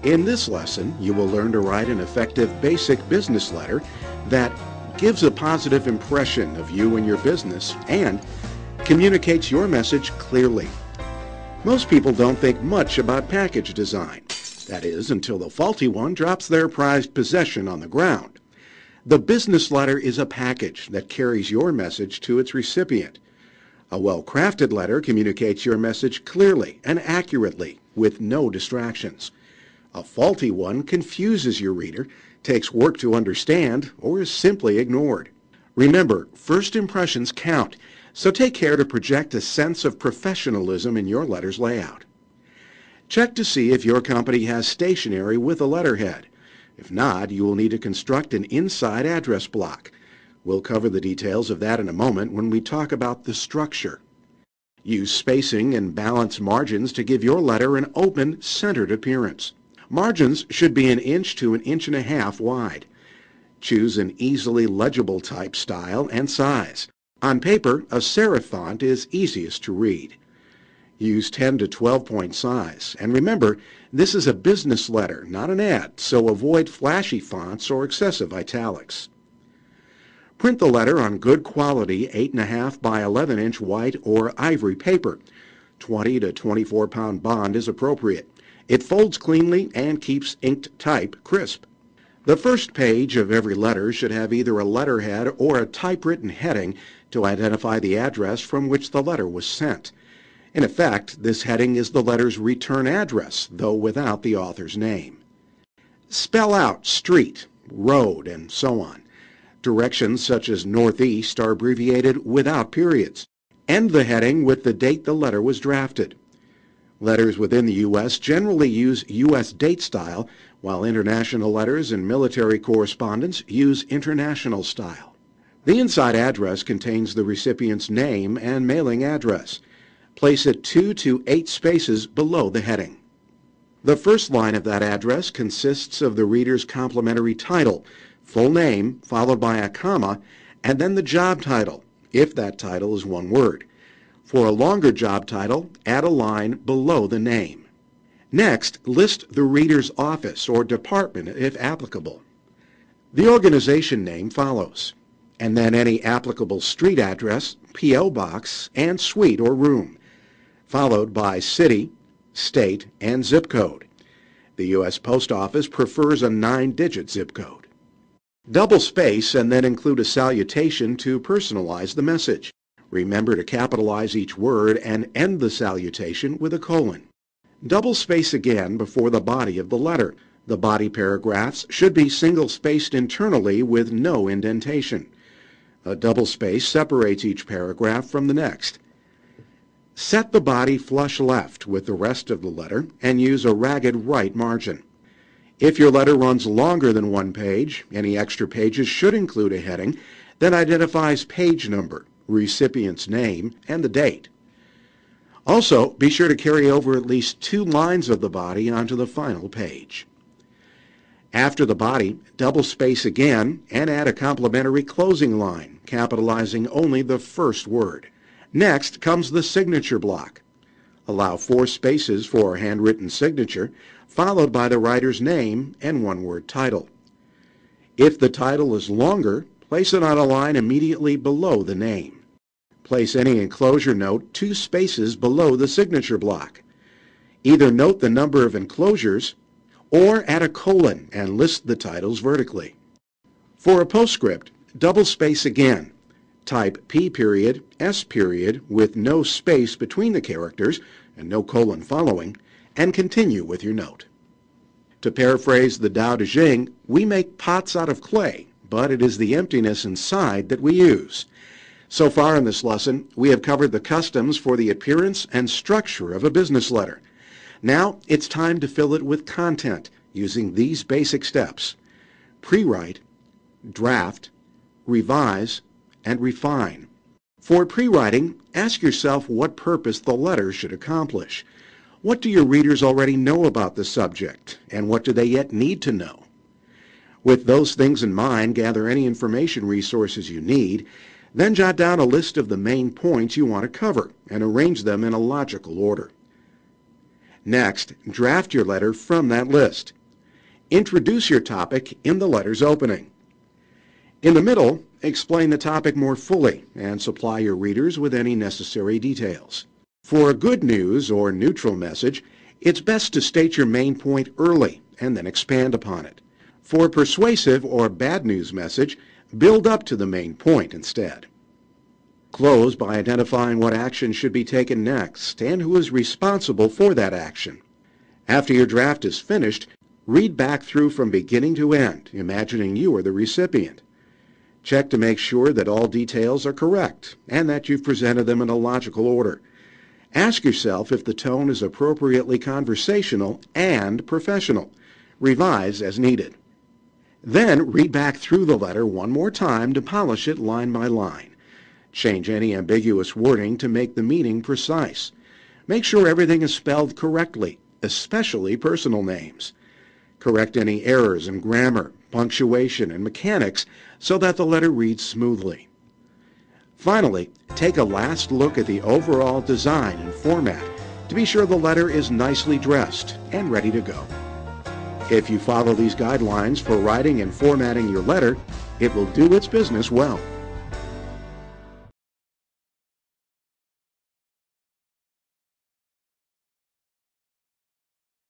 In this lesson, you will learn to write an effective basic business letter that gives a positive impression of you and your business and communicates your message clearly. Most people don't think much about package design. That is, until the faulty one drops their prized possession on the ground. The business letter is a package that carries your message to its recipient. A well-crafted letter communicates your message clearly and accurately with no distractions. A faulty one confuses your reader, takes work to understand, or is simply ignored. Remember, first impressions count, so take care to project a sense of professionalism in your letter's layout. Check to see if your company has stationery with a letterhead. If not, you will need to construct an inside address block. We'll cover the details of that in a moment when we talk about the structure. Use spacing and balance margins to give your letter an open, centered appearance. Margins should be 1 inch to 1.5 inches wide. Choose an easily legible type style and size. On paper, a serif font is easiest to read. Use 10 to 12 point size. And remember, this is a business letter, not an ad, so avoid flashy fonts or excessive italics. Print the letter on good quality 8.5 by 11 inch white or ivory paper. 20 to 24 pound bond is appropriate. It folds cleanly and keeps inked type crisp. The first page of every letter should have either a letterhead or a typewritten heading to identify the address from which the letter was sent. In effect, this heading is the letter's return address, though without the author's name. Spell out street, road, and so on. Directions such as northeast are abbreviated without periods. End the heading with the date the letter was drafted. Letters within the U.S. generally use U.S. date style, while international letters and military correspondence use international style. The inside address contains the recipient's name and mailing address. Place it 2 to 8 spaces below the heading. The first line of that address consists of the reader's complimentary title, full name followed by a comma, and then the job title, if that title is one word. For a longer job title, add a line below the name. Next, list the reader's office or department if applicable. The organization name follows, and then any applicable street address, P.O. box, and suite or room, followed by city, state, and zip code. The U.S. Post Office prefers a 9-digit zip code. Double space and then include a salutation to personalize the message. Remember to capitalize each word and end the salutation with a colon. Double space again before the body of the letter. The body paragraphs should be single-spaced internally with no indentation. A double space separates each paragraph from the next. Set the body flush left with the rest of the letter and use a ragged right margin. If your letter runs longer than 1 page, any extra pages should include a heading that identifies page number, recipient's name, and the date. Also, be sure to carry over at least 2 lines of the body onto the final page. After the body, double space again and add a complimentary closing line, capitalizing only the first word. Next comes the signature block. Allow 4 spaces for a handwritten signature, followed by the writer's name and one-word title. If the title is longer, place it on a line immediately below the name. Place any enclosure note 2 spaces below the signature block. Either note the number of enclosures or add a colon and list the titles vertically. For a postscript, double space again. Type P period, S period with no space between the characters and no colon following, and continue with your note. To paraphrase the Tao Te Ching, we make pots out of clay, but it is the emptiness inside that we use. So far in this lesson, we have covered the customs for the appearance and structure of a business letter. Now it's time to fill it with content using these basic steps: pre-write, draft, revise, and refine. For pre-writing, ask yourself what purpose the letter should accomplish. What do your readers already know about the subject, and what do they yet need to know? With those things in mind, gather any information resources you need, then jot down a list of the main points you want to cover and arrange them in a logical order. Next, draft your letter from that list. Introduce your topic in the letter's opening. In the middle, explain the topic more fully and supply your readers with any necessary details. For a good news or neutral message, it's best to state your main point early and then expand upon it. For a persuasive or bad news message, build up to the main point instead. Close by identifying what action should be taken next and who is responsible for that action. After your draft is finished, read back through from beginning to end, imagining you are the recipient. Check to make sure that all details are correct and that you've presented them in a logical order. Ask yourself if the tone is appropriately conversational and professional. Revise as needed. Then read back through the letter one more time to polish it line by line. Change any ambiguous wording to make the meaning precise. Make sure everything is spelled correctly, especially personal names. Correct any errors in grammar, punctuation, and mechanics so that the letter reads smoothly. Finally, take a last look at the overall design and format to be sure the letter is nicely dressed and ready to go. If you follow these guidelines for writing and formatting your letter, it will do its business well.